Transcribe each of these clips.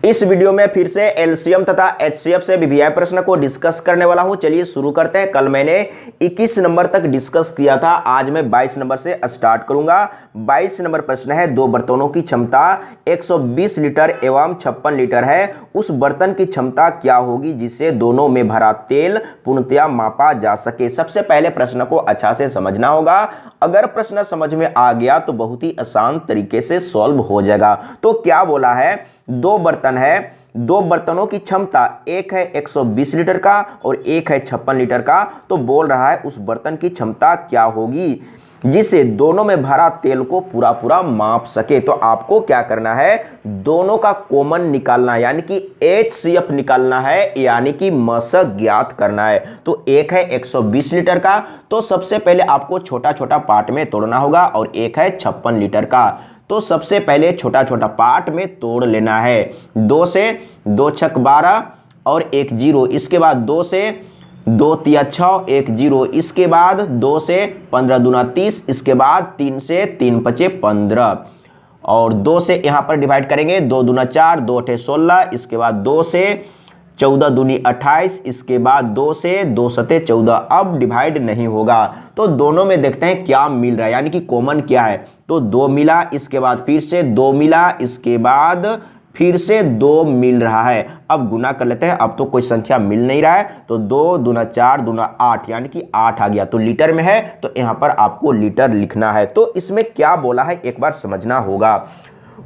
इस वीडियो में फिर से एलसीएम तथा एचसीएफ से वीवीआई प्रश्न को डिस्कस करने वाला हूं। चलिए शुरू करते हैं। कल मैंने 21 नंबर तक डिस्कस किया था, आज मैं 22 नंबर से स्टार्ट करूंगा। 22 नंबर प्रश्न है, दो बर्तनों की क्षमता 120 लीटर एवं 56 लीटर है। उस बर्तन की क्षमता क्या होगी जिससे दोनों में भरा तेल पूर्णतया मापा जा सके। सबसे पहले प्रश्न को अच्छा से समझना होगा। अगर प्रश्न समझ में आ गया तो बहुत ही आसान तरीके से सॉल्व हो जाएगा। तो क्या बोला है, दो बर्तन है, दो बर्तनों की क्षमता, एक है 120 लीटर का और एक है 56 लीटर का। तो बोल रहा है उस बर्तन की क्षमता क्या होगी जिससे दोनों में भरा तेल को पूरा पूरा माप सके। तो आपको क्या करना है, दोनों का कॉमन निकालना है, यानी कि एचसीएफ निकालना है, यानी कि मशक ज्ञात करना है। तो एक है 120 लीटर का, तो सबसे पहले आपको छोटा छोटा पार्ट में तोड़ना होगा, और एक है 56 लीटर का, तो सबसे पहले छोटा छोटा पार्ट में तोड़ लेना है। 2 से 2 छक 12 और 1 0, इसके बाद 2 से 2 तिया 6, 1 0, इसके बाद 2 से 15 दूना 30, इसके बाद 3 से 3 पचे 15 और 2 से यहाँ पर डिवाइड करेंगे, 2 दूना 4, 2 अठे 16, इसके बाद 2 से 14 दूनी 28, इसके बाद 2 से 2 सते 14। अब डिवाइड नहीं होगा, तो दोनों में देखते हैं क्या मिल रहा है, यानी कि कॉमन क्या है। तो 2 मिला, इसके बाद फिर से 2 मिला, इसके बाद फिर से 2 मिल रहा है। अब गुना कर लेते हैं, अब तो कोई संख्या मिल नहीं रहा है, तो 2 दूना 4 दूना 8, यानी कि 8 आ गया। तो लीटर में है तो यहाँ पर आपको लीटर लिखना है। तो इसमें क्या बोला है एक बार समझना होगा।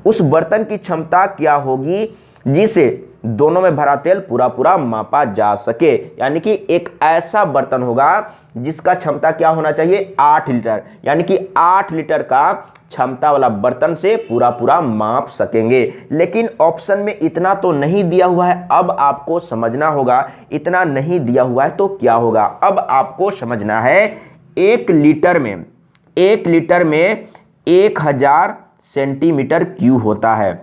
उस बर्तन की क्षमता क्या होगी जिसे दोनों में भरा तेल पूरा पूरा मापा जा सके, यानी कि एक ऐसा बर्तन होगा जिसका क्षमता क्या होना चाहिए, 8 लीटर, यानी कि 8 लीटर का क्षमता वाला बर्तन से पूरा पूरा माप सकेंगे। लेकिन ऑप्शन में इतना तो नहीं दिया हुआ है। अब आपको समझना होगा, इतना नहीं दिया हुआ है तो क्या होगा। अब आपको समझना है, 1 लीटर में 1000 सेंटीमीटर क्यूब होता है।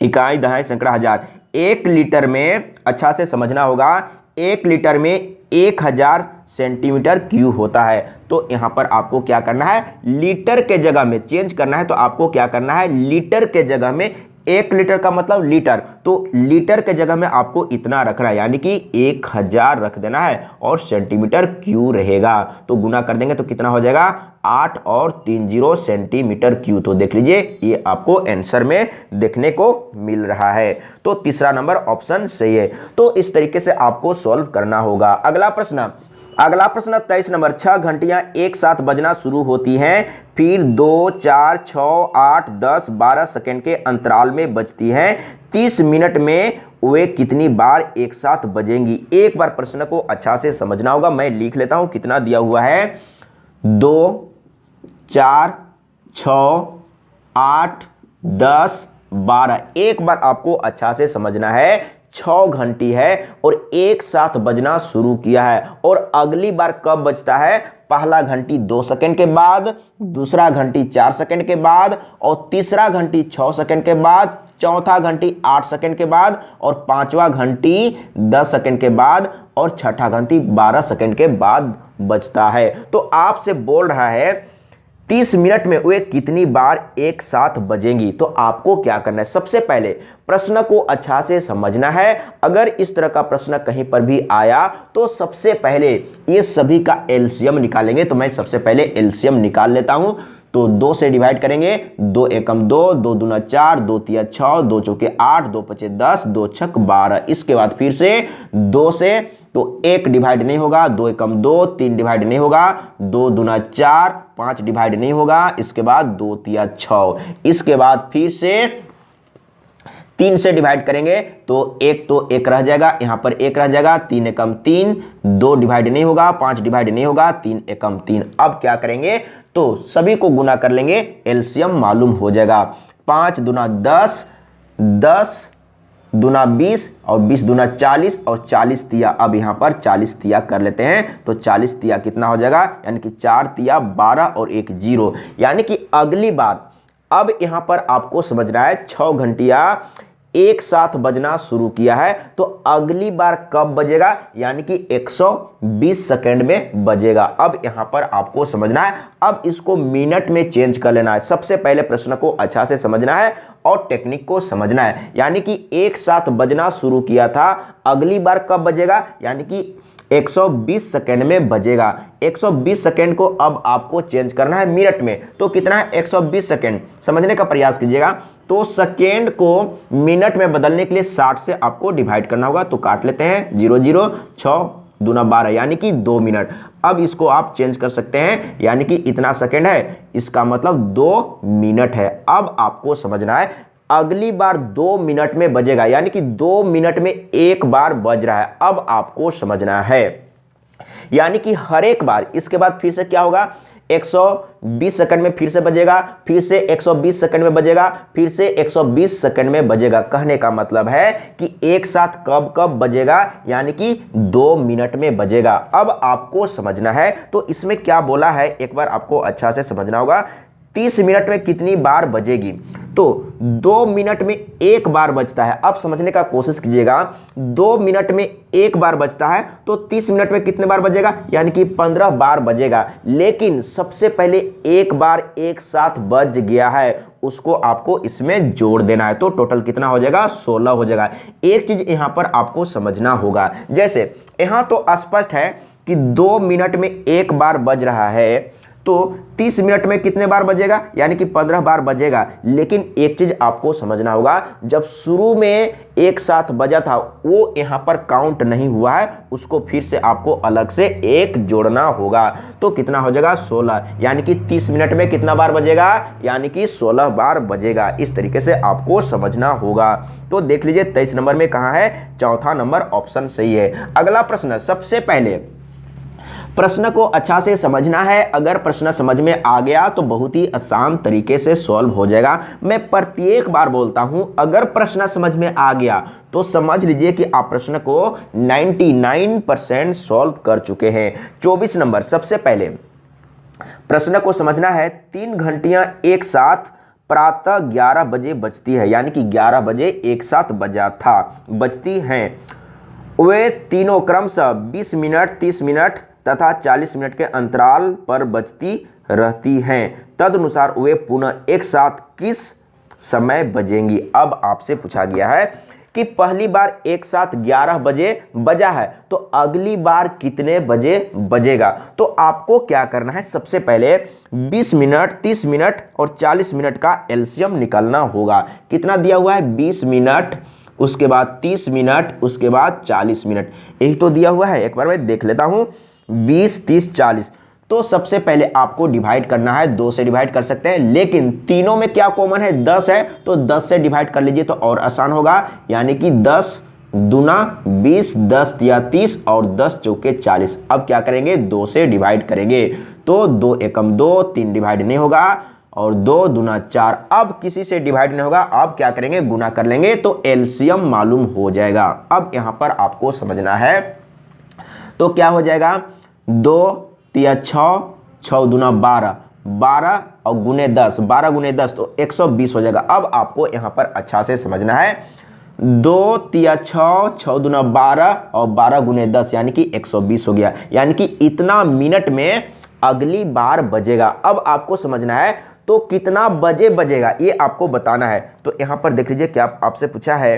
इकाई दहाई सैकड़ा हजार। 1 लीटर में, अच्छा से समझना होगा, 1 लीटर में 1000 सेंटीमीटर क्यूब होता है। तो यहां पर आपको क्या करना है, लीटर के जगह में चेंज करना है। तो आपको क्या करना है, लीटर के जगह में, 1 लीटर का मतलब लीटर, तो लीटर के जगह में आपको इतना रखना है, यानी कि 1000 रख देना है और सेंटीमीटर क्यूब रहेगा। तो गुना कर देंगे तो कितना हो जाएगा, 8 और 3 0 सेंटीमीटर क्यूब। तो देख लीजिए ये आपको आंसर में देखने को मिल रहा है। तो तीसरा नंबर ऑप्शन सही है। तो इस तरीके से आपको सॉल्व करना होगा। अगला प्रश्न 23 नंबर, 6 घंटियां एक साथ बजना शुरू होती हैं, फिर 2 4 6 8 10 12 सेकंड के अंतराल में बजती हैं। 30 मिनट में वे कितनी बार एक साथ बजेंगी। एक बार प्रश्न को अच्छा से समझना होगा। मैं लिख लेता हूं कितना दिया हुआ है, 2 4 6 8 10 12। एक बार आपको अच्छा से समझना है, 6 घंटी है और एक साथ बजना शुरू किया है, और अगली बार कब बजता है, पहला घंटी 2 सेकंड के बाद, दूसरा घंटी 4 सेकंड के बाद, और तीसरा घंटी 6 सेकंड के बाद, चौथा घंटी 8 सेकंड के बाद, और पांचवा घंटी 10 सेकंड के बाद, और छठा घंटी 12 सेकंड के बाद बजता है। तो आपसे बोल रहा है 30 मिनट में वे कितनी बार एक साथ बजेंगी। तो आपको क्या करना है, सबसे पहले प्रश्न को अच्छा से समझना है। अगर इस तरह का प्रश्न कहीं पर भी आया तो सबसे पहले ये सभी का एलसीएम निकालेंगे। तो मैं सबसे पहले एलसीएम निकाल लेता हूं। तो 2 से डिवाइड करेंगे, 2 एकम 2, 2 दूना 4, 2 तिया 6, 2 चौके 8, 2 पचे 10, 2 छक 12। इसके बाद फिर से 2 से, तो 1 डिवाइड नहीं होगा, 2 एकम 2, 3 डिवाइड नहीं होगा, 2 दूना 4, 5 डिवाइड नहीं होगा, इसके बाद 2 तिया 6, इसके बाद फिर से 3 से डिवाइड करेंगे तो 1 रह जाएगा, यहां पर 1 रह जाएगा, 3 एकम 3, 2 डिवाइड नहीं होगा, 5 डिवाइड नहीं होगा, 3 एकम 3। अब क्या करेंगे, तो सभी को गुना कर लेंगे, एलसीएम मालूम हो जाएगा। 5 दूना 10, 10 दूना 20 और 20 दूना 40 और 40 तिया। अब यहां पर 40 तिया कर लेते हैं, तो 40 तिया कितना हो जाएगा, यानी कि 4 तिया 12 और 1 0, यानी कि अगली बार अब यहां पर आपको समझना है 6 घंटिया एक साथ बजना शुरू किया है तो अगली बार कब बजेगा, यानी कि 120 सेकंड में बजेगा। अब यहां पर आपको समझना है, अब इसको मिनट में चेंज कर लेना है। सबसे पहले प्रश्न को अच्छा से समझना है और टेक्निक को समझना है, यानी कि एक साथ बजना शुरू किया था, अगली बार कब बजेगा, यानी कि 120 सेकंड में बजेगा। 120 सेकंड को अब आपको चेंज करना है मिनट में, तो कितना है 120 सेकंड, समझने का प्रयास कीजिएगा। तो सेकेंड को मिनट में बदलने के लिए 60 से आपको डिवाइड करना होगा, तो काट लेते हैं 0 0 6 दूना 12 यानी कि 2 मिनट। अब इसको आप चेंज कर सकते हैं, यानी कि इतना सेकंड है, इसका मतलब 2 मिनट है। अब आपको समझना है अगली बार 2 मिनट में बजेगा, यानी कि 2 मिनट में एक बार बज रहा है। अब आपको समझना है, यानी कि हर एक बार इसके बाद फिर से क्या होगा, 120 सेकंड में फिर से बजेगा, फिर से 120 सेकंड में बजेगा, फिर से 120 सेकंड में बजेगा। कहने का मतलब है कि एक साथ कब कब बजेगा, यानी कि 2 मिनट में बजेगा। अब आपको समझना है, तो इसमें क्या बोला है एक बार आपको अच्छा से समझना होगा। 30 मिनट में कितनी बार बजेगी, तो 2 मिनट में एक बार बजता है। अब समझने का कोशिश कीजिएगा, 2 मिनट में एक बार बजता है तो 30 मिनट में कितने बार बजेगा, यानी कि 15 बार बजेगा। लेकिन सबसे पहले एक बार एक साथ बज गया है, उसको आपको इसमें जोड़ देना है, तो टोटल कितना हो जाएगा, 16 हो जाएगा। एक चीज यहां पर आपको समझना होगा, जैसे यहां तो स्पष्ट है कि 2 मिनट में एक बार बज रहा है, तो 30 मिनट में कितने बार बजेगा, यानी कि 15 बार बजेगा। लेकिन एक चीज आपको समझना होगा, जब शुरू में एक साथ बजा था वो यहां पर काउंट नहीं हुआ है, उसको फिर से आपको अलग से एक जोड़ना होगा, तो कितना हो जाएगा 16, यानी कि 30 मिनट में कितना बार बजेगा, यानी कि 16 बार बजेगा। इस तरीके से आपको समझना होगा। तो देख लीजिए 23 नंबर में कहां है, चौथा नंबर ऑप्शन सही है। अगला प्रश्न, सबसे पहले प्रश्न को अच्छा से समझना है। अगर प्रश्न समझ में आ गया तो बहुत ही आसान तरीके से सॉल्व हो जाएगा। मैं प्रत्येक बार बोलता हूं, अगर प्रश्न समझ में आ गया तो समझ लीजिए कि आप प्रश्न को 99% सॉल्व कर चुके हैं। 24 नंबर, सबसे पहले प्रश्न को समझना है। 3 घंटियां एक साथ प्रातः 11 बजे बजती है, यानी कि 11 बजे एक साथ बजती हैं। वे तीनों क्रमशः 20 मिनट, 30 मिनट तथा 40 मिनट के अंतराल पर बजती रहती हैं। तदनुसार वे पुनः एक साथ किस समय बजेंगी। अब आपसे पूछा गया है कि पहली बार एक साथ 11 बजे बजा है, तो अगली बार कितने बजे बजेगा। तो आपको क्या करना है, सबसे पहले 20 मिनट, 30 मिनट और 40 मिनट का एलसीएम निकालना होगा। कितना दिया हुआ है, 20 मिनट, उसके बाद 30 मिनट, उसके बाद 40 मिनट, यही तो दिया हुआ है। एक बार मैं देख लेता हूं, 20, 30, 40। तो सबसे पहले आपको डिवाइड करना है, 2 से डिवाइड कर सकते हैं, लेकिन तीनों में क्या कॉमन है, 10 है, तो 10 से डिवाइड कर लीजिए तो और आसान होगा, यानी कि 10 दूना 20, 10 या 30 और 10 चौके 40। अब क्या करेंगे, 2 से डिवाइड करेंगे, तो 2 एकम 2, 3 डिवाइड नहीं होगा, और 2 दूना 4। अब किसी से डिवाइड नहीं होगा, अब क्या करेंगे, गुना कर लेंगे, तो एलसीएम मालूम हो जाएगा। अब यहां पर आपको समझना है, तो क्या हो जाएगा, 2 तिया 6, 6 दूना 12, 12 और गुने 10, 12 गुने 10 तो 120 हो जाएगा। अब आपको यहां पर अच्छा से समझना है, 2 तिया 6, 6 दूना 12 और 12 गुने 10 यानी कि 120 हो गया, यानी कि इतना मिनट में अगली बार बजेगा। अब आपको समझना है, तो कितना बजे बजेगा ये आपको बताना है। तो यहां पर देख लीजिए क्या आपसे पूछा है,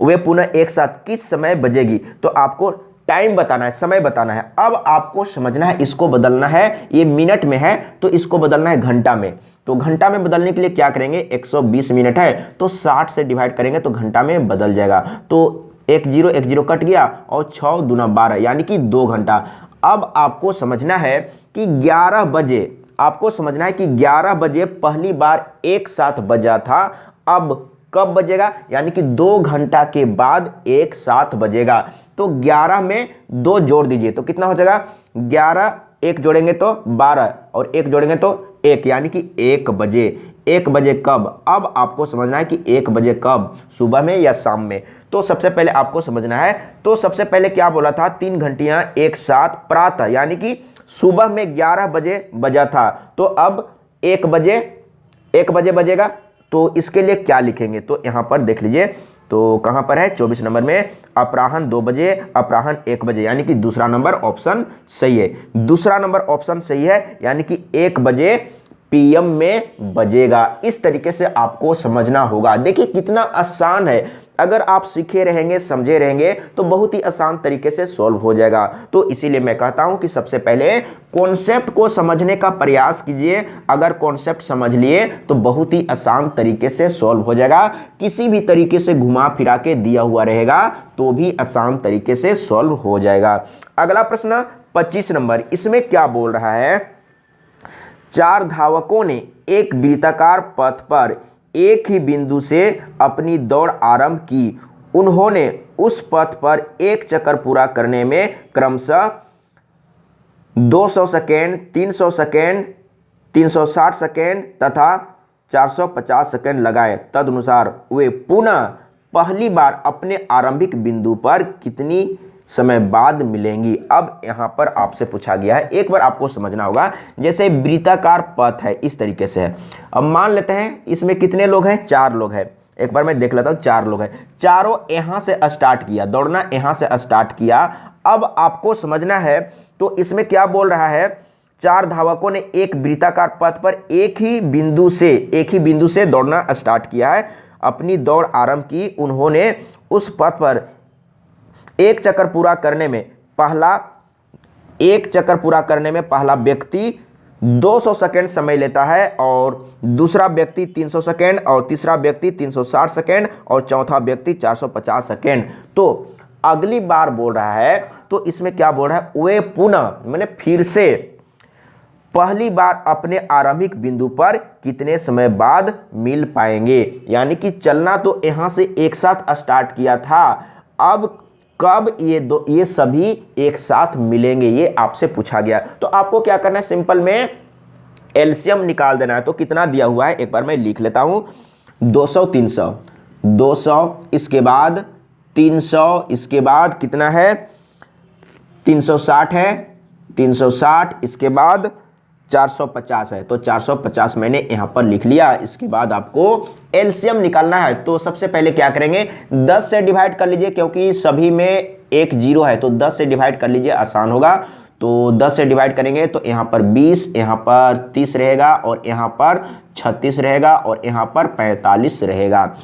वे पुनः एक साथ किस समय बजेगी, तो आपको टाइम बताना है, समय बताना है। अब आपको समझना है, इसको बदलना है, ये मिनट में है तो इसको बदलना है घंटा में। तो घंटा में बदलने के लिए क्या करेंगे, 120 मिनट है तो 60 से डिवाइड करेंगे तो घंटा में बदल जाएगा। तो 1 0 कट गया और 6 दूना 12 यानी कि 2 घंटा। अब आपको समझना है कि 11 बजे, आपको समझना है कि 11 बजे पहली बार एक साथ बजा था, अब कब बजेगा, यानी कि 2 घंटा के बाद एक साथ बजेगा। तो 11 में 2 जोड़ दीजिए तो कितना हो जाएगा, 11, 1 जोड़ेंगे तो 12 और 1 जोड़ेंगे तो 1, यानी कि 1 बजे। 1 बजे कब, अब आपको समझना है कि 1 बजे कब, सुबह में या शाम में। तो सबसे पहले आपको समझना है, तो सबसे पहले क्या बोला था, 3 घंटियां एक साथ प्रातः, यानी कि सुबह में 11 बजे बजा था, तो अब 1 बजे बजेगा, तो इसके लिए क्या लिखेंगे, तो यहाँ पर देख लीजिए, तो कहाँ पर है 24 नंबर में अपराह्न 2 बजे, अपराह्न 1 बजे, यानी कि दूसरा नंबर ऑप्शन सही है। दूसरा नंबर ऑप्शन सही है, यानी कि 1 बजे पीएम में बजेगा। इस तरीके से आपको समझना होगा। देखिए कितना आसान है, अगर आप सीखे रहेंगे, समझे रहेंगे तो बहुत ही आसान तरीके से सॉल्व हो जाएगा। तो इसीलिए मैं कहता हूं कि सबसे पहले कॉन्सेप्ट को समझने का प्रयास कीजिए। अगर कॉन्सेप्ट समझ लिए तो बहुत ही आसान तरीके से सॉल्व हो जाएगा। किसी भी तरीके से घुमा फिरा के दिया हुआ रहेगा तो भी आसान तरीके से सॉल्व हो जाएगा। अगला प्रश्न 25 नंबर, इसमें क्या बोल रहा है, 4 धावकों ने एक वृत्ताकार पथ पर एक ही बिंदु से अपनी दौड़ आरंभ की। उन्होंने उस पथ पर एक चक्कर पूरा करने में क्रमशः 200 सेकेंड, 300 सेकेंड, 360 सेकेंड तथा 450 सेकेंड लगाए। तदनुसार वे पुनः पहली बार अपने आरंभिक बिंदु पर कितनी समय बाद मिलेंगी। अब यहां पर आपसे पूछा गया है, एक बार आपको समझना होगा, जैसे वृत्ताकार पथ है इस तरीके से है। अब मान लेते हैं इसमें कितने लोग हैं, 4 लोग हैं। एक बार मैं देख लेता हूं, 4 लोग हैं, चारों यहां से स्टार्ट किया, दौड़ना यहां से स्टार्ट किया। अब आपको समझना है, तो इसमें क्या बोल रहा है, 4 धावकों ने एक वृत्ताकार पथ पर एक ही बिंदु से दौड़ना स्टार्ट किया है, अपनी दौड़ आरंभ की। उन्होंने उस पथ पर एक चक्कर पूरा करने में पहला व्यक्ति 200 सेकेंड समय लेता है, और दूसरा व्यक्ति 300 सेकेंड, और तीसरा व्यक्ति 360 सेकेंड, और चौथा व्यक्ति 450 सेकेंड। तो अगली बार बोल रहा है, तो इसमें क्या बोल रहा है, वे पुनः मैंने फिर से पहली बार अपने आरंभिक बिंदु पर कितने समय बाद मिल पाएंगे। यानी कि चलना तो यहां से एक साथ स्टार्ट किया था, अब कब ये सभी एक साथ मिलेंगे, ये आपसे पूछा गया। तो आपको क्या करना है, सिंपल में एलसीएम निकाल देना है। तो कितना दिया हुआ है एक बार मैं लिख लेता हूं, 200 300, 200 इसके बाद 300, इसके बाद कितना है 360 है, 360 इसके बाद 450 है, तो 450 मैंने यहां पर लिख लिया। इसके बाद आपको एलसीएम निकालना है। तो सबसे पहले क्या करेंगे, 10 से डिवाइड कर लीजिए, क्योंकि सभी में एक 0 है, तो 10 से डिवाइड कर लीजिए, आसान होगा। तो 10 से डिवाइड करेंगे तो यहां पर 20, यहां पर 30 रहेगा, और यहां पर 36 रहेगा, और यहां पर 45 रहेगा।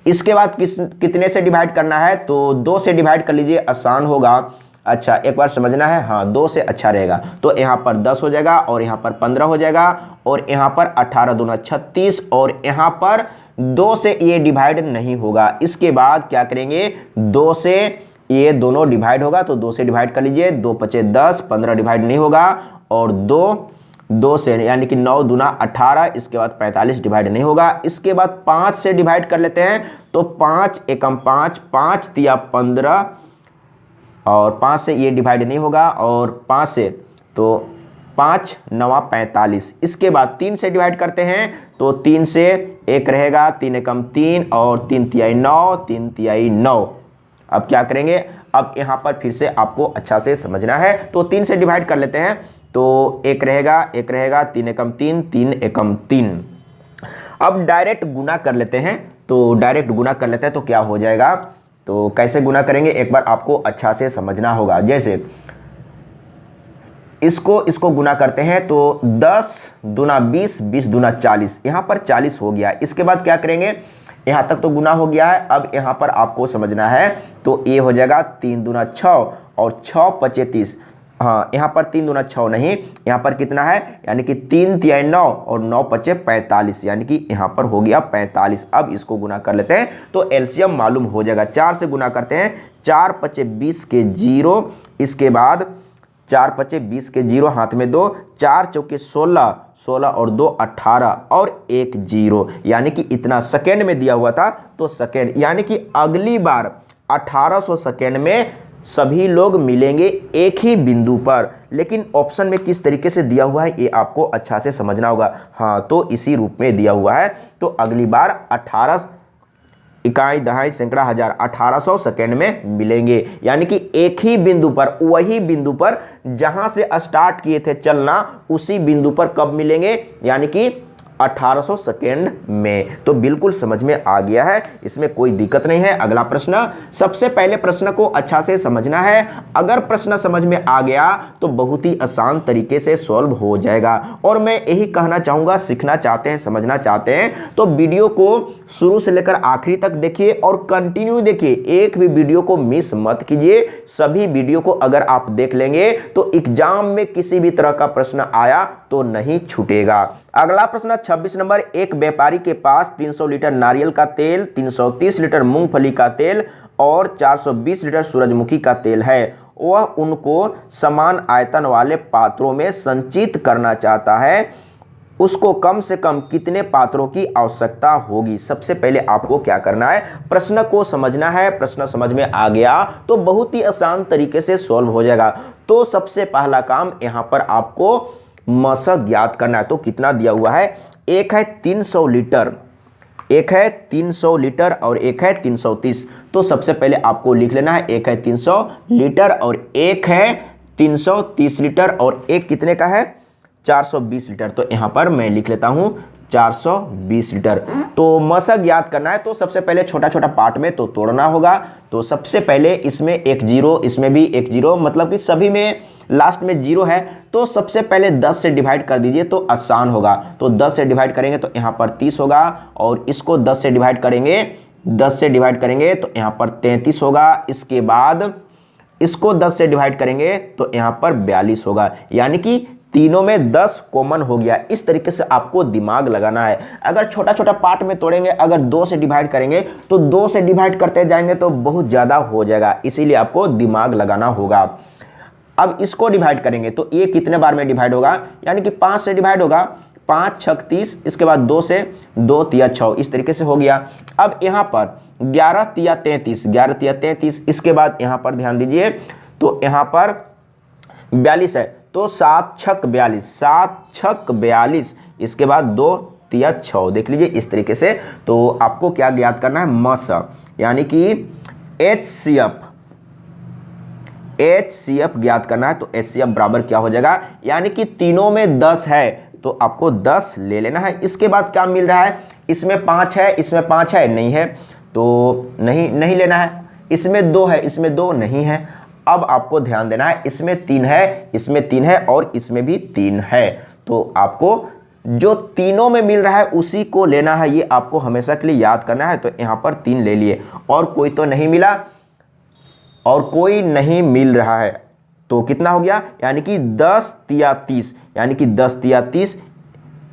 इसके बाद कितने से डिवाइड करना है, तो 2 से डिवाइड कर लीजिए, आसान होगा। अच्छा एक बार समझना है, हाँ 2 से अच्छा रहेगा। तो यहाँ पर 10 हो जाएगा, और यहाँ पर 15 हो जाएगा, और यहाँ पर 18 दूना 36, और यहाँ पर 2 से ये डिवाइड नहीं होगा। इसके बाद क्या करेंगे, 2 से ये दोनों डिवाइड होगा, तो 2 से डिवाइड कर लीजिए, 2 पचे 10, 15 डिवाइड नहीं होगा, और 2 से यानी कि 9 दूना 18, इसके बाद 45 डिवाइड नहीं होगा। इसके बाद 5 से डिवाइड कर लेते हैं, तो 5 एकम 5, 5 तिया 15, और 5 से ये डिवाइड नहीं होगा, और 5 से तो 5 9 45। इसके बाद 3 से डिवाइड करते हैं, तो 3 से 1 रहेगा, 3 एकम 3, और 3 तिहाई 9, 3 तिहाई 9। अब क्या करेंगे, अब यहाँ पर फिर से आपको अच्छा से समझना है। तो 3 से डिवाइड कर लेते हैं, तो 1 रहेगा, 1 रहेगा, 3 एकम 3, 3 एकम 3। अब डायरेक्ट गुना कर लेते हैं, तो डायरेक्ट गुना कर लेते हैं तो क्या हो जाएगा, तो कैसे गुना करेंगे एक बार आपको अच्छा से समझना होगा। जैसे इसको गुना करते हैं, तो 10 दूना 20, 20 दूना 40, यहाँ पर 40 हो गया। इसके बाद क्या करेंगे, यहाँ तक तो गुना हो गया है, अब यहाँ पर आपको समझना है, तो ये हो जाएगा 3 दूना 6, और 6 पचे 30। हाँ यहाँ पर 3 दूना 6 नहीं, यहाँ पर कितना है, यानी कि 3 तिहाई 9, और 9 पचे 45, यानी कि यहाँ पर हो गया 45। अब इसको गुना कर लेते हैं, तो एलसीएम मालूम हो जाएगा। 4 से गुना करते हैं, 4 पचे 20 के 0, इसके बाद 4 पचे 20 के 0 हाथ में 2, 4 चौके 16, 16 और 2 18, और 1 0, यानी कि इतना सेकेंड में दिया हुआ था, तो सेकेंड, यानी कि अगली बार 1800 सेकेंड में सभी लोग मिलेंगे एक ही बिंदु पर। लेकिन ऑप्शन में किस तरीके से दिया हुआ है ये आपको अच्छा से समझना होगा। हाँ तो इसी रूप में दिया हुआ है, तो अगली बार 18 इकाई दहाई सैकड़ा हजार 1800 सेकेंड में मिलेंगे, यानी कि एक ही बिंदु पर, वही बिंदु पर जहां से स्टार्ट किए थे चलना, उसी बिंदु पर कब मिलेंगे, यानी कि 1800 सेकेंड में। तो बिल्कुल समझ में आ गया है, इसमें कोई दिक्कत नहीं है। अगला प्रश्न, सबसे पहले प्रश्न को अच्छा से समझना है। अगर प्रश्न समझ में आ गया तो बहुत ही आसान तरीके से सॉल्व हो जाएगा। और मैं यही कहना चाहूंगा, सीखना चाहते हैं, समझना चाहते हैं तो वीडियो को शुरू से लेकर आखिरी तक देखिए और कंटिन्यू देखिए, एक भी वीडियो को मिस मत कीजिए। सभी वीडियो को अगर आप देख लेंगे तो एग्जाम में किसी भी तरह का प्रश्न आया तो नहीं छूटेगा। अगला प्रश्न 26 नंबर, एक व्यापारी के पास 300 लीटर नारियल का तेल, 330 लीटर मूंगफली का तेल और 420 लीटर सूरजमुखी का तेल है। वह उनको समान आयतन वाले पात्रों में संचित करना चाहता है। उसको कम से कम कितने पात्रों की आवश्यकता होगी? सबसे पहले आपको क्या करना है, प्रश्न को समझना है। प्रश्न समझ में आ गया तो बहुत ही आसान तरीके से सॉल्व हो जाएगा। तो सबसे पहला काम यहाँ पर आपको मशक ज्ञात करना है। तो कितना दिया हुआ है, एक है 300 लीटर, एक है 300 लीटर और एक है 330। तो सबसे पहले आपको लिख लेना है, एक है 300 लीटर और एक है 330 लीटर और एक कितने का है, 420 लीटर। तो यहाँ पर मैं लिख लेता हूँ 420 लीटर। तो मशक ज्ञात करना है तो सबसे पहले छोटा छोटा पार्ट में तो तोड़ना होगा। तो सबसे पहले इसमें एक जीरो, इसमें भी एक जीरो, मतलब कि सभी में लास्ट में जीरो है। तो सबसे पहले 10 से डिवाइड कर दीजिए तो आसान होगा। तो 10 से डिवाइड करेंगे तो यहाँ पर 30 होगा और इसको 10 से डिवाइड करेंगे, 10 से डिवाइड करेंगे तो यहाँ पर 33 होगा। इसके बाद इसको 10 से डिवाइड करेंगे तो यहाँ पर 42 होगा, यानी कि तीनों में 10 कॉमन हो गया। इस तरीके से आपको दिमाग लगाना है। अगर छोटा छोटा पार्ट में तोड़ेंगे, अगर 2 से डिवाइड करेंगे तो 2 से डिवाइड करते जाएंगे तो बहुत ज़्यादा हो जाएगा, इसीलिए आपको दिमाग लगाना होगा। अब इसको डिवाइड करेंगे तो ये कितने बार में डिवाइड होगा, यानी कि 5 से डिवाइड होगा, 5 6 30, इसके बाद 2 से 2 3 6, इस तरीके से हो गया। अब यहाँ पर 11 3 33, 11 3 33, इसके बाद यहाँ पर ध्यान दीजिए तो यहाँ पर 42 है तो 7 6 42, 7 6 42, इसके बाद 2 3 6, देख लीजिए इस तरीके से। तो आपको क्या ज्ञात करना है, मशक, यानी कि HCF ज्ञात करना है। तो HCF बराबर क्या हो जाएगा, यानी कि तीनों में 10 है तो आपको 10 ले लेना है। इसके बाद क्या मिल रहा है, इसमें 5 है, इसमें 5 है, नहीं है तो नहीं लेना है। इसमें 2 है, इसमें 2 नहीं है। अब आपको ध्यान देना है, इसमें 3 है, इसमें 3 है और इसमें भी 3 है। तो आपको जो तीनों में मिल रहा है उसी को लेना है, ये आपको हमेशा के लिए याद करना है। तो यहाँ पर 3 ले लिए और कोई तो नहीं मिला और कोई नहीं मिल रहा है तो कितना हो गया, यानी कि 10 3 30, यानी कि 10 3 30।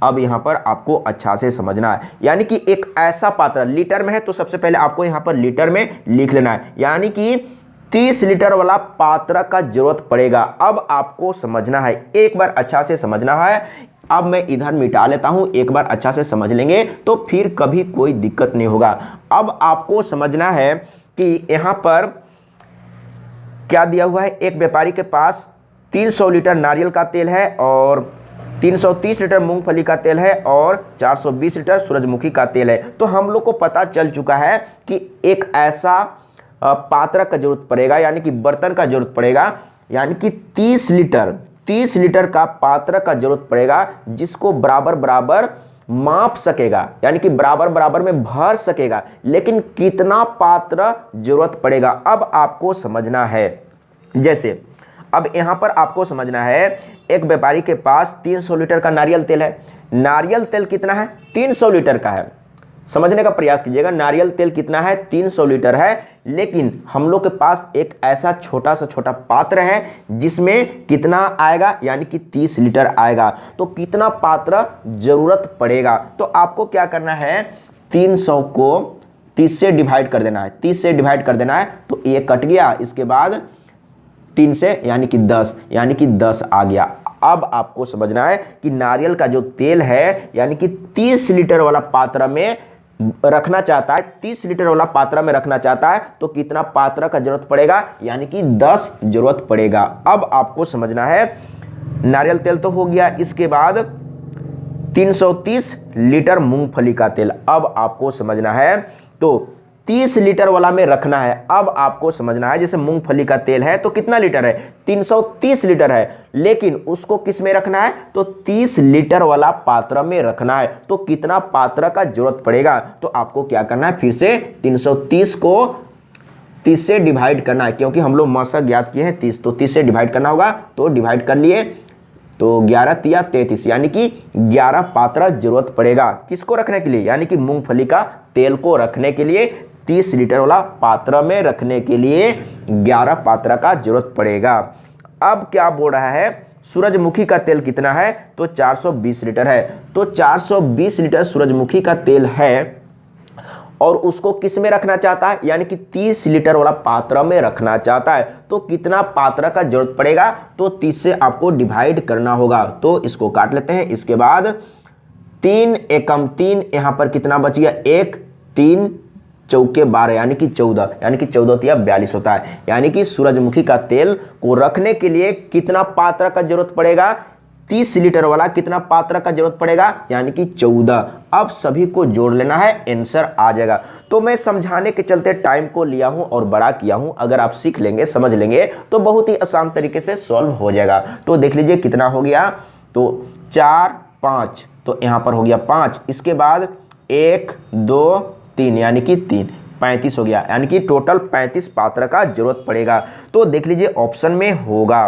अब यहाँ पर आपको अच्छा से समझना है, यानी कि एक ऐसा पात्र लीटर में है तो सबसे पहले आपको यहाँ पर लीटर में लिख लेना है, यानी कि 30 लीटर वाला पात्र का जरूरत पड़ेगा। अब आपको समझना है, एक बार अच्छा से समझना है। अब मैं इधर मिटा लेता हूं, एक बार अच्छा से समझ लेंगे तो फिर कभी कोई दिक्कत नहीं होगा। अब आपको समझना है कि यहाँ पर क्या दिया हुआ है, एक व्यापारी के पास 300 लीटर नारियल का तेल है और 330 लीटर मूंगफली का तेल है और 420 लीटर सूरजमुखी का तेल है। तो हम लोग को पता चल चुका है कि एक ऐसा पात्र का जरूरत पड़ेगा, यानी कि बर्तन का जरूरत पड़ेगा, यानी कि 30 लीटर का पात्र का जरूरत पड़ेगा जिसको बराबर बराबर माप सकेगा, यानी कि बराबर बराबर में भर सकेगा। लेकिन कितना पात्र जरूरत पड़ेगा अब आपको समझना है। जैसे अब यहां पर आपको समझना है, एक व्यापारी के पास 300 लीटर का नारियल तेल है। नारियल तेल कितना है, 300 लीटर का है। समझने का प्रयास कीजिएगा, नारियल तेल कितना है, 300 लीटर है। लेकिन हम लोग के पास एक ऐसा छोटा पात्र है जिसमें कितना आएगा, यानी कि 30 लीटर आएगा। तो कितना पात्र जरूरत पड़ेगा, तो आपको क्या करना है, 300 को 30 से डिवाइड कर देना है, 30 से डिवाइड कर देना है तो ये कट गया, इसके बाद 3 से यानी कि 10, यानी कि 10 आ गया। अब आपको समझना है कि नारियल का जो तेल है, यानी कि 30 लीटर वाला पात्र में रखना चाहता है, 30 लीटर वाला पात्र में रखना चाहता है तो कितना पात्र का जरूरत पड़ेगा, यानी कि 10 जरूरत पड़ेगा। अब आपको समझना है, नारियल तेल तो हो गया, इसके बाद 330 लीटर मूंगफली का तेल। अब आपको समझना है, तो 30 लीटर वाला में रखना है। अब आपको समझना है, जैसे मूंगफली का तेल है तो कितना लीटर है, 330 लीटर है, लेकिन उसको किस में रखना है, तो 30 लीटर वाला पात्र में रखना है। तो कितना पात्र का जरूरत पड़ेगा, तो आपको क्या करना है, फिर से 330 को 30 से डिवाइड करना है, क्योंकि हम लोग मात्रा ज्ञात किए हैं 30, तो 30 से डिवाइड करना होगा। तो डिवाइड कर लिए, तो 11 तिया 33, यानी कि 11 पात्र जरूरत पड़ेगा किसको रखने के लिए, यानी कि मूंगफली का तेल को रखने के लिए 30 लीटर वाला पात्र में रखने के लिए 11 पात्र का जरूरत पड़ेगा। अब क्या बोल रहा है, सूरजमुखी का तेल कितना है, तो 420 लीटर है। तो 420 लीटर सूरजमुखी का तेल है और उसको किस में रखना चाहता है, यानी कि 30 लीटर वाला पात्र में रखना चाहता है। तो कितना पात्र का जरूरत पड़ेगा, तो 30 से आपको डिवाइड करना होगा। तो इसको काट लेते हैं। इसके बाद 3 एकम 3, यहां पर कितना बच गया, 1 3 चौके 12, यानी कि 14, यानी कि 14 तिया 42 होता है। यानी कि सूरजमुखी का तेल को रखने के लिए कितना पात्र का जरूरत पड़ेगा, 30 लीटर वाला कितना पात्र का जरूरत पड़ेगा, यानी कि 14। अब सभी को जोड़ लेना है, आंसर आ जाएगा। तो मैं समझाने के चलते टाइम को लिया हूं और बड़ा किया हूं। अगर आप सीख लेंगे, समझ लेंगे, तो बहुत ही आसान तरीके से सॉल्व हो जाएगा। तो देख लीजिए कितना हो गया, तो 4 5, तो यहां पर हो गया 5। इसके बाद 1 2 3, यानी कि 3, 35 हो गया, यानी कि टोटल 35 पात्र का जरूरत पड़ेगा। तो देख लीजिए ऑप्शन में होगा,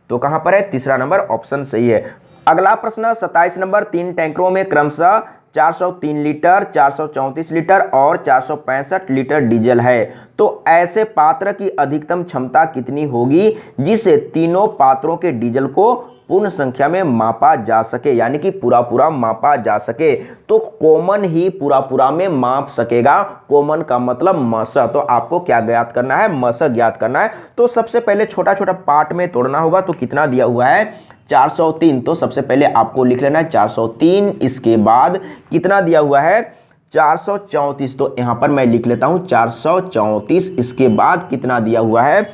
तो कहां पर है, तीसरा नंबर ऑप्शन सही है। अगला प्रश्न 27 नंबर, 3 टैंकरों में क्रमशः 403 लीटर, 434 लीटर और 465 लीटर डीजल है। तो ऐसे पात्र की अधिकतम क्षमता कितनी होगी जिसे तीनों पात्रों के डीजल को पूर्ण संख्या में मापा जा सके, यानी कि पूरा पूरा मापा जा सके। तो कॉमन ही पूरा पूरा में माप सकेगा। कॉमन का मतलब मस, तो आपको क्या ज्ञात करना है, मस ज्ञात करना है। तो सबसे पहले छोटा छोटा पार्ट में तोड़ना होगा। तो कितना दिया हुआ है, 403, तो सबसे पहले आपको लिख लेना है 403। इसके बाद कितना दिया हुआ है, 434, तो यहां पर मैं लिख लेता हूं 434। इसके बाद कितना दिया हुआ है,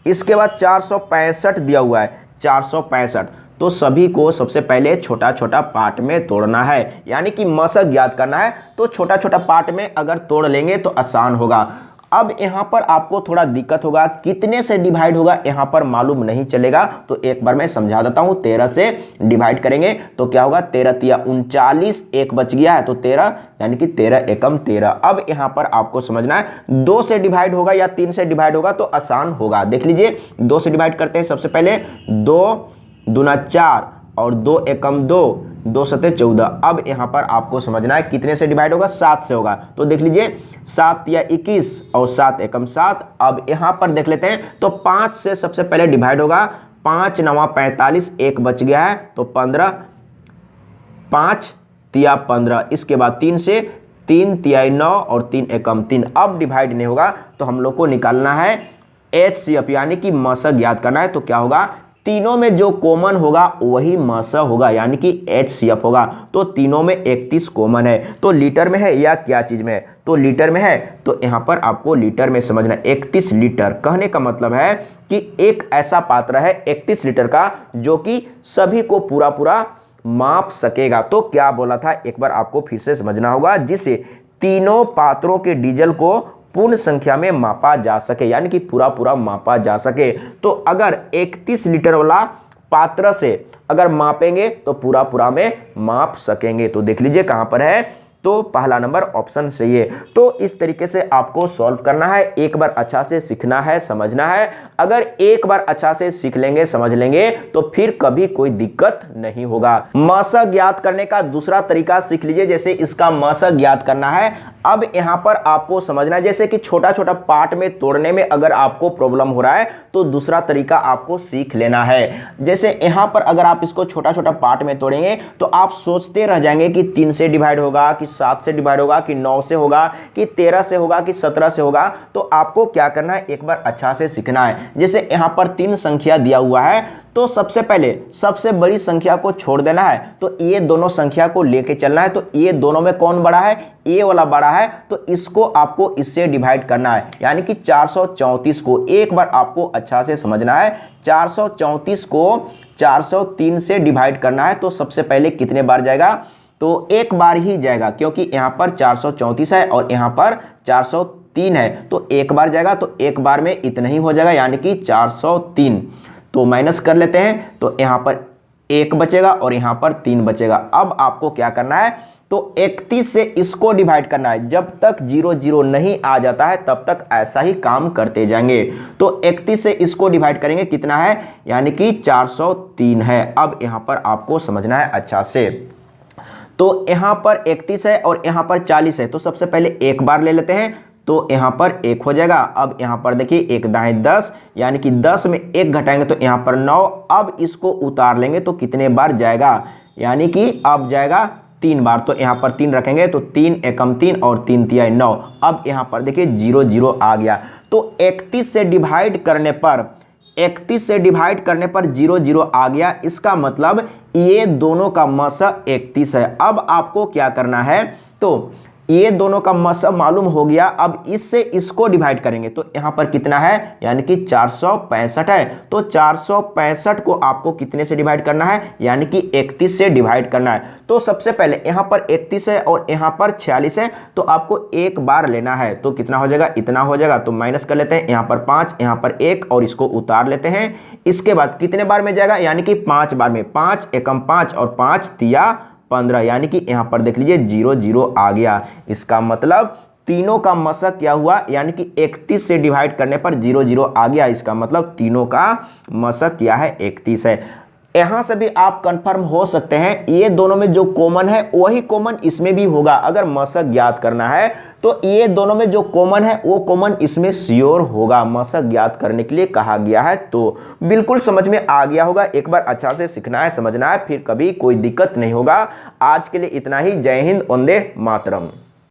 इसके बाद 465 दिया हुआ है, 465। तो सभी को सबसे पहले छोटा छोटा पार्ट में तोड़ना है, यानी कि मशक ज्ञात करना है। तो छोटा छोटा पार्ट में अगर तोड़ लेंगे तो आसान होगा। अब यहां पर आपको थोड़ा दिक्कत होगा, कितने से डिवाइड होगा यहां पर मालूम नहीं चलेगा। तो एक बार मैं समझा देता हूं, 13 से डिवाइड करेंगे तो क्या होगा, 13 तिया 39, 1 बच गया है तो 13, यानी कि 13 एकम 13। अब यहां पर आपको समझना है 2 से डिवाइड होगा या 3 से डिवाइड होगा तो आसान होगा। देख लीजिए 2 से डिवाइड करते हैं। सबसे पहले 2 दूना 4 और 2 एकम 2, 2 सते 14। अब यहां पर आपको समझना है कितने से डिवाइड होगा, 7 से होगा। तो देख लीजिए 7 या 21 और 7 एकम 7। अब यहां पर देख लेते हैं, तो 5 से सबसे पहले डिवाइड होगा, 5 9 45, 1 बच गया है तो 15, 5 तिया 15। इसके बाद 3 से, 3 तिया 9 और 3 एकम 3। अब डिवाइड नहीं होगा तो हम लोग को निकालना है HCF, यानी कि मशक ज्ञात करना है। तो क्या होगा, तीनों में जो कॉमन होगा वही मशक होगा, यानी कि HCF होगा। तो तीनों में 31 कॉमन है। तो लीटर में है या क्या चीज में है, तो लीटर में है। तो यहां पर आपको लीटर में समझना, 31 लीटर कहने का मतलब है कि एक ऐसा पात्र है 31 लीटर का जो कि सभी को पूरा पूरा माप सकेगा। तो क्या बोला था, एक बार आपको फिर से समझना होगा, जिसे तीनों पात्रों के डीजल को पूर्ण संख्या में मापा जा सके, यानी कि पूरा पूरा मापा जा सके। तो अगर 31 लीटर वाला पात्र से अगर मापेंगे तो पूरा पूरा में माप सकेंगे। तो देख लीजिए कहां पर है, तो पहला नंबर ऑप्शन सही है। तो इस तरीके से आपको सॉल्व करना है, एक बार अच्छा से सीखना है, समझना है। अगर एक बार अच्छा से सीख लेंगे, समझ लेंगे तो फिर कभी कोई दिक्कत नहीं होगा। मशक ज्ञात करने का दूसरा तरीका सीख लीजिए। जैसे इसका मशक ज्ञात करना है, अब यहां पर आपको समझना है, जैसे कि छोटा छोटा पार्ट में तोड़ने में अगर आपको प्रॉब्लम हो रहा है तो दूसरा तरीका आपको सीख लेना है। जैसे यहां पर अगर आप इसको छोटा छोटा पार्ट में तोड़ेंगे तो आप सोचते रह जाएंगे कि 3 से डिवाइड होगा, कि 7 से डिवाइड होगा, कि 9 से होगा, कि 13 से होगा, कि 17 से होगा। तो आपको क्या करना है, एक बार अच्छा से सीखना है। जैसे यहां पर 3 संख्या दिया हुआ है, तो सबसे पहले सबसे बड़ी संख्या को छोड़ देना है। तो ये दोनों संख्या को लेके चलना है। तो ये दोनों में कौन बड़ा है, ये वाला बड़ा है, तो इसको आपको इससे डिवाइड करना है, यानी कि 434 को एक बार आपको अच्छा से समझना है। 434 को 403 से डिवाइड करना है। तो सबसे पहले कितने बार जाएगा, तो एक बार ही जाएगा, क्योंकि यहां पर 434 है और यहां पर 403 3 है तो एक बार जाएगा तो एक बार में इतना ही हो जाएगा, यानी कि 403। तो माइनस कर लेते हैं, तो यहाँ पर 1 बचेगा और यहाँ पर 3 बचेगा। अब आपको क्या करना है, तो 31 से इसको डिवाइड करना है। जब तक 0 0 नहीं आ जाता है तब तक ऐसा ही काम करते जाएंगे। तो 31 से इसको डिवाइड करेंगे, कितना है, यानी कि 403 है। अब यहाँ पर आपको समझना है अच्छा से। तो यहाँ पर 31 है और यहाँ पर 40 है, तो सबसे पहले एक बार ले लेते हैं, तो यहाँ पर 1 हो जाएगा। अब यहाँ पर देखिए 1 दाएँ 10, यानी कि 10 में 1 घटाएंगे तो यहाँ पर 9। अब इसको उतार लेंगे तो कितने बार जाएगा, यानी कि अब जाएगा 3 बार। तो यहाँ पर 3 रखेंगे तो 3 एकम 3 और 3 तिया 9। अब यहाँ पर देखिए 0 0 आ गया। तो 31 से डिवाइड करने पर 0 0 आ गया। इसका मतलब ये दोनों का मसा 31 है। अब आपको क्या करना है, तो ये दोनों का मसा मालूम हो गया। अब इससे इसको डिवाइड करेंगे तो यहाँ पर कितना है, यानी कि 465 है। तो 465 को आपको कितने से डिवाइड करना है, यानी कि 31 से डिवाइड करना है। तो सबसे पहले यहाँ पर 31 है और यहाँ पर 46 है, तो आपको एक बार लेना है। तो कितना हो जाएगा, इतना हो जाएगा। तो माइनस कर लेते हैं, यहाँ पर 5, यहाँ पर 1 और इसको उतार लेते हैं। इसके बाद कितने बार में जाएगा, यानी कि 5 बार में। 5 एकम 5 और 5 तिया 15, यानी कि यहाँ पर देख लीजिए 0 0 आ गया। इसका मतलब तीनों का मशक क्या हुआ, यानी कि 31 से डिवाइड करने पर 0 0 आ गया। इसका मतलब तीनों का मशक क्या है, 31 है। यहाँ से भी आप कंफर्म हो सकते हैं, ये दोनों में जो कॉमन है वही कॉमन इसमें भी होगा। अगर मशक ज्ञात करना है तो ये दोनों में जो कॉमन है वो कॉमन इसमें श्योर होगा। मशक ज्ञात करने के लिए कहा गया है। तो बिल्कुल समझ में आ गया होगा। एक बार अच्छा से सीखना है, समझना है, फिर कभी कोई दिक्कत नहीं होगा। आज के लिए इतना ही। जय हिंद, वंदे मातरम।